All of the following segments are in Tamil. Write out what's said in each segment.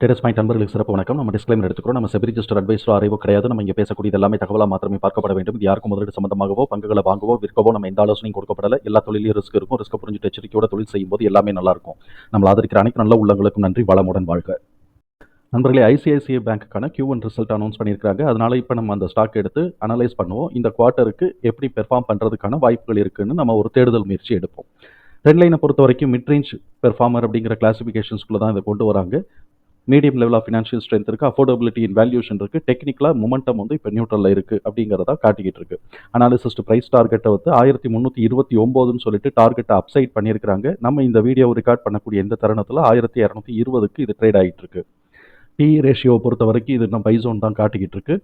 டெரஸ் பாயிண்ட் நண்பர்களுக்கு சிறப்பு வணக்கம். நம்ம டிஸ்க்ளைமர் எடுத்துக்கிறோம். நம்ம செபி ரிஜிஸ்டர் அட்வைஸரோ அறிவோ கிடையாது. நம்ம இங்கே பேசக்கூடியது எல்லாமே தகவலாக மாத்திரமே பார்க்கப்பட வேண்டும். இது யாருக்கும் முதலீடு சம்பந்தமாகவோ பங்குகளை வாங்கவோ விற்கவோ நம்ம எந்த ஆலோசனையும் கொடுக்கப்படல. எல்லா தொழிலையும் ரிஸ்க் இருக்கும். ரிஸ்க் புரிஞ்சுட்டு எச்சரிக்கையோட தொழில் செய்யும்போது எல்லாமே நல்லா இருக்கும். நம்ம ஆதரிக்கிற அனைத்து நல்ல உள்ளங்களுக்கும் நன்றி. வளமுடன் வாழ்க. நண்பர்களே, ஐசிஐசிஐ பேங்க்குக்கான Q1 ரிசல்ட் அனௌன்ஸ் பண்ணியிருக்காங்க. அதனால இப்போ நம்ம அந்த ஸ்டாக் எடுத்து அனலைஸ் பண்ணுவோம். இந்த குவார்ட்டருக்கு எப்படி பெர்ஃபார்ம் பண்ணுறதுக்கான வாய்ப்புகள் இருக்குன்னு நம்ம ஒரு தேடுதல் முயற்சி எடுப்போம். ட்ரெண்ட் லைனை பொறுத்த வரைக்கும் மிட் ரேஞ்ச் பெர்ஃபார்மர் அப்படிங்கிற கிளாசிஃபிகேஷன்ஸ்குள்ளே தான் இதை கொண்டு வராங்க. Medium level of financial strength இருக்குது, அஃபோர்டபிலிட்டி இன் வேல்யூஷன் இருக்குது, டெக்னிக்கலாக மொமெண்டம் வந்து இப்போ நியூட்ரலில் இருக்குது அப்படிங்கிறத காட்டிக்கிட்டு இருக்கு. அனாலிசிஸ்ட் ப்ரைஸ் டார்கெட்டை வந்து 1329ன்னு சொல்லிட்டு டார்கெட்டை அப்சைட் பண்ணியிருக்கிறாங்க. நம்ம இந்த வீடியோ ரெக்கார்ட் பண்ணக்கூடிய இந்த தருணத்தில் 1220க்கு இது ட்ரேட் ஆகிட்டு இருக்கு. PE ரேஷியோவை பொறுத்த வரைக்கும் இது நம்ம பைசோன் தான் காட்டிக்கிட்டு இருக்கு.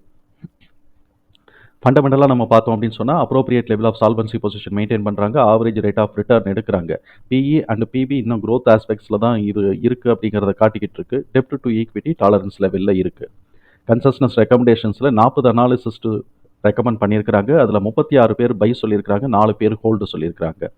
ஃபண்டமெண்டலாக நம்ம பார்த்தோம் அப்படின்னு சொன்னால் appropriate level of solvency position maintain பண்ணுறாங்க, ஆவரேஜ் ரேட் ஆஃப் ரிட்டர்ன் எடுக்கிறாங்க. PE அண்ட் PB இன்னும் க்ரோத் ஆஸ்பெக்ட்ஸில் தான் இது இருக்குது அப்படிங்கிறத காட்டிக்கிட்டு இருக்கு. டெப்ட் டு ஈக்விட்டி டாலரன்ஸ் லெவலில் இருக்குது. கன்சஸ்னஸ் ரெக்கமெண்டேஷன்ஸில் 40 அனாலிசிஸ்ட் ரெக்கமெண்ட் பண்ணியிருக்கிறாங்க. அதில் 36 பேர் பை சொல்லியிருக்கிறாங்க, 4 பேர் ஹோல்டு சொல்லியிருக்கிறாங்க.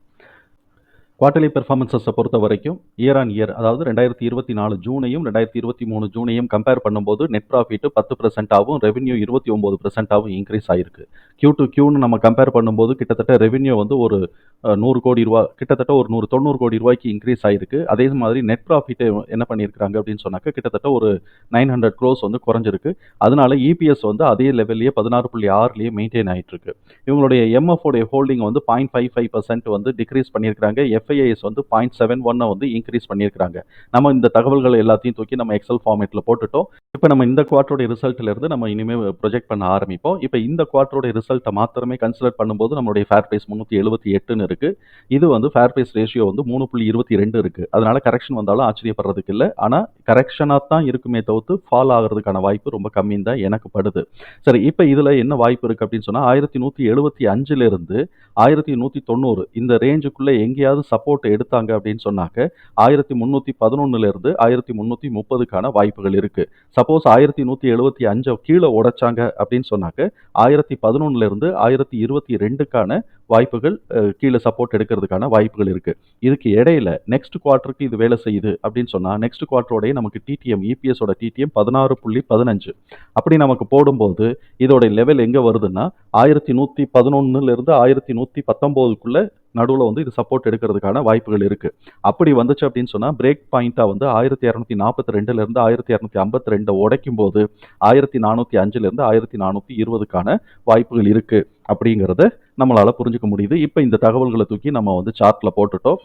குவார்டர்லி பெர்ஃபார்மன்ஸை பொறுத்த வரைக்கும் இயர் ஆன் இயர், அதாவது 2024 ஜூனையும் 2023 ஜூனையும் கம்பேர் பண்ணும்போது நெட் ப்ராஃபிட் 10%ஆகவும் ரெவென்யூ 29%ஆகவும் இன்க்ரீஸ் ஆகிருக்கு. Q2Qன்னு நம்ம கம்பேர் பண்ணும்போது கிட்டத்தட்ட ரெவென்யூ வந்து ஒரு 100 கோடி ரூபா, கிட்டத்தட்ட ஒரு 190 கோடி ரூபாய்க்கு இன்க்ரீஸ் ஆகிருக்கு. அதே மாதிரி நெட் ப்ராஃபிட் என்ன பண்ணியிருக்கிறாங்க அப்படின்னு சொன்னாக்க கிட்டத்தட்ட ஒரு 900 க்ரோஸ் வந்து குறைஞ்சிருக்கு. அதனால EPS வந்து அதே லெவல்லையே 16.6லேயே மெயின்டைன் ஆகிட்டு இருக்கு. இவங்களுடைய MF உடைய ஹோல்டிங் வந்து 0.55% வந்து டிக்ரீஸ் பண்ணியிருக்கிறாங்க. FIIS வந்து 0.71 வந்து இன்க்ரீஸ் பண்ணியிருக்கிறாங்க. நம்ம இந்த தகவல்கள் எல்லாத்தையும் தூக்கி நம்ம எக்ஸல் ஃபார்மேட்டில் போட்டுட்டோம். இப்போ நம்ம இந்த குவார்ட்டருடைய ரிசல்ட்டிலிருந்து நம்ம இனிமேல் ப்ரொஜெக்ட் பண்ண ஆரம்பிப்போம். இப்போ இந்த குவார்ட்டருடைய ரிசல்ட்டை மாத்திரமே கன்சிடர் பண்ணும்போது நம்மளுடைய ஃபேர் ப்ரைஸ் 378ன்னு இருக்குது. இது வந்து ஃபேர் ப்ரைஸ் ரேஷியோ வந்து 3.22 இருக்குது. அதனால கரெக்ஷன் வந்தாலும் ஆச்சரியப்படுறதுக்கு இல்லை. ஆனால் கரெக்ஷனாக தான் இருக்குமே தவிர்த்து ஃபால் ஆகிறதுக்கான வாய்ப்பு ரொம்ப கம்மின்னு தான் எனக்கு படுது. சரி, இப்போ இதில் என்ன வாய்ப்பு இருக்குது அப்படின்னு சொன்னால் 1175லேருந்து 1190 இந்த ரேஞ்சுக்குள்ளே எங்கேயாவது சப்போர்ட் எடுத்தாங்க அப்படின்னு சொன்னாக்க 1311லேருந்து 1330க்கான வாய்ப்புகள் இருக்குது. சப்போஸ் 1175 கீழே உடைச்சாங்க அப்படின்னு சொன்னாக்க 1011லேருந்து 1022க்கான வாய்ப்புகள், கீழே சப்போர்ட் எடுக்கிறதுக்கான வாய்ப்புகள் இருக்குது. இதுக்கு இடையில நெக்ஸ்ட் குவார்ட்டருக்கு இது வேலை செய்யுது அப்படின்னு சொன்னால் நெக்ஸ்ட் குவார்ட்டரோடைய நமக்கு TTM EPSோட TTM 16.15 அப்படி நமக்கு போடும்போது இதோட லெவல் எங்கே வருதுன்னா 1111லேருந்து 1119க்குள்ள நடுவில் வந்து இது சப்போர்ட் எடுக்கிறதுக்கான வாய்ப்புகள் இருக்குது. அப்படி வந்துச்சு அப்படின்னு சொன்னால் பிரேக் பாயிண்ட்டாக வந்து 1242லேருந்து 1252 உடைக்கும் போது 1405லேருந்து 1420க்கான வாய்ப்புகள் இருக்குது அப்படிங்கிறத நம்மளால் புரிஞ்சுக்க முடியுது. இப்போ இந்த தகவல்களை தூக்கி நம்ம வந்து சார்ட்டில் போட்டுட்டோம்.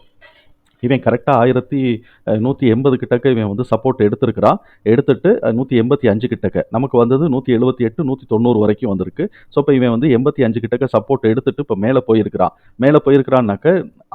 இவன் கரெக்டாக 1180 கிட்டக்க இவன் வந்து சப்போர்ட் எடுத்துருக்கிறான். எடுத்துட்டு 185 கிட்டக்க நமக்கு வந்தது 178 190 வரைக்கும் வந்திருக்கு. ஸோ இப்போ இவன் வந்து 85 கிட்டக்க சப்போர்ட் எடுத்துட்டு இப்போ மேலே போயிருக்கிறான்னாக்க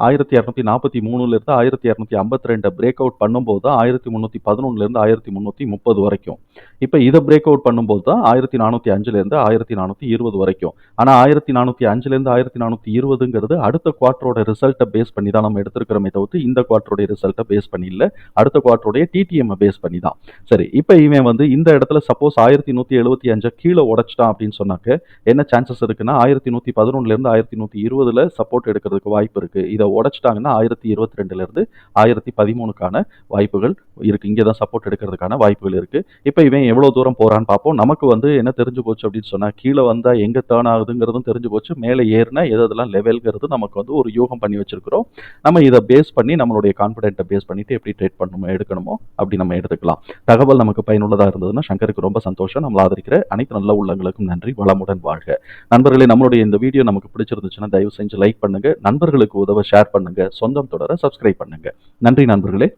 1243லேருந்து 1252 பிரேக் அவுட் பண்ணும்போது தான் 1311லேருந்து 1330 வரைக்கும். இப்போ இதை பிரேக் அவுட் பண்ணும்போது தான் 1405லேருந்து 1420 வரைக்கும். ஆனால் 1405லேருந்து 1420ங்கிறது அடுத்த குவார்ட்டரோட ரிசல்ட்டை பேஸ் பண்ணி தான் நம்ம எடுத்துருக்கிறோமே தவிர்த்து இந்த குவார்ட்டருடைய ரிசல்ட்டை பேஸ் பண்ணி இல்லை, அடுத்த குவார்ட்டருடைய TTM பேஸ் பண்ணி தான். சரி, இப்போ இவன் வந்து இந்த இடத்துல சப்போஸ் 1175 கீழே உடைச்சிட்டான் அப்படின்னு சொன்னாக்க என்ன சான்சஸ் இருக்குன்னா 1111லேருந்து 1120ல சப்போர்ட் எடுக்கிறதுக்கு வாய்ப்பு இருக்குது. இதை உடைச்சிட்டாங்கன்னா 1022லேருந்து 1013க்கான வாய்ப்புகள் இருக்குது. இங்கே தான் சப்போர்ட் எடுக்கிறதுக்கான வாய்ப்புகள் இருக்குது. இப்போ இவன் எவ்வளோ தூரம் போகிறான்னு பார்ப்போம். நமக்கு வந்து என்ன தெரிஞ்சு போச்சு அப்படின்னு சொன்னால் கீழே வந்தால் எங்கே டேர்ன் ஆகுதுங்கிறதும் தெரிஞ்சு போச்சு, மேலே ஏறினா எதெல்லாம் லெவல்ங்கிறது நமக்கு வந்து ஒரு யூகம் பண்ணி வச்சிருக்கிறோம். நம்ம இதை பேஸ் பண்ணி நம்மளுடைய கான்ஃபிடென்ட்டை பேஸ் பண்ணிட்டு எப்படி ட்ரேட் பண்ணணுமோ எடுக்கணுமோ அப்படி நம்ம எடுத்துக்கலாம். தகவல் நமக்கு பயனுள்ளதாக இருந்ததுன்னா சங்கருக்கு ரொம்ப சந்தோஷம். நம்மள ஆதரிக்கிற அனைத்து நல்ல உள்ளங்களுக்கும் நன்றி. வளமுடன் வாழ்க. நண்பர்களே, நம்மளுடைய இந்த வீடியோ நமக்கு பிடிச்சிருந்துச்சுன்னா தயவு செஞ்சு லைக் பண்ணுங்க, நண்பர்களுக்கு உதவ ஷேர் பண்ணுங்க, சொந்தம் தொடர சப்ஸ்கிரைப் பண்ணுங்க. நன்றி நண்பர்களே.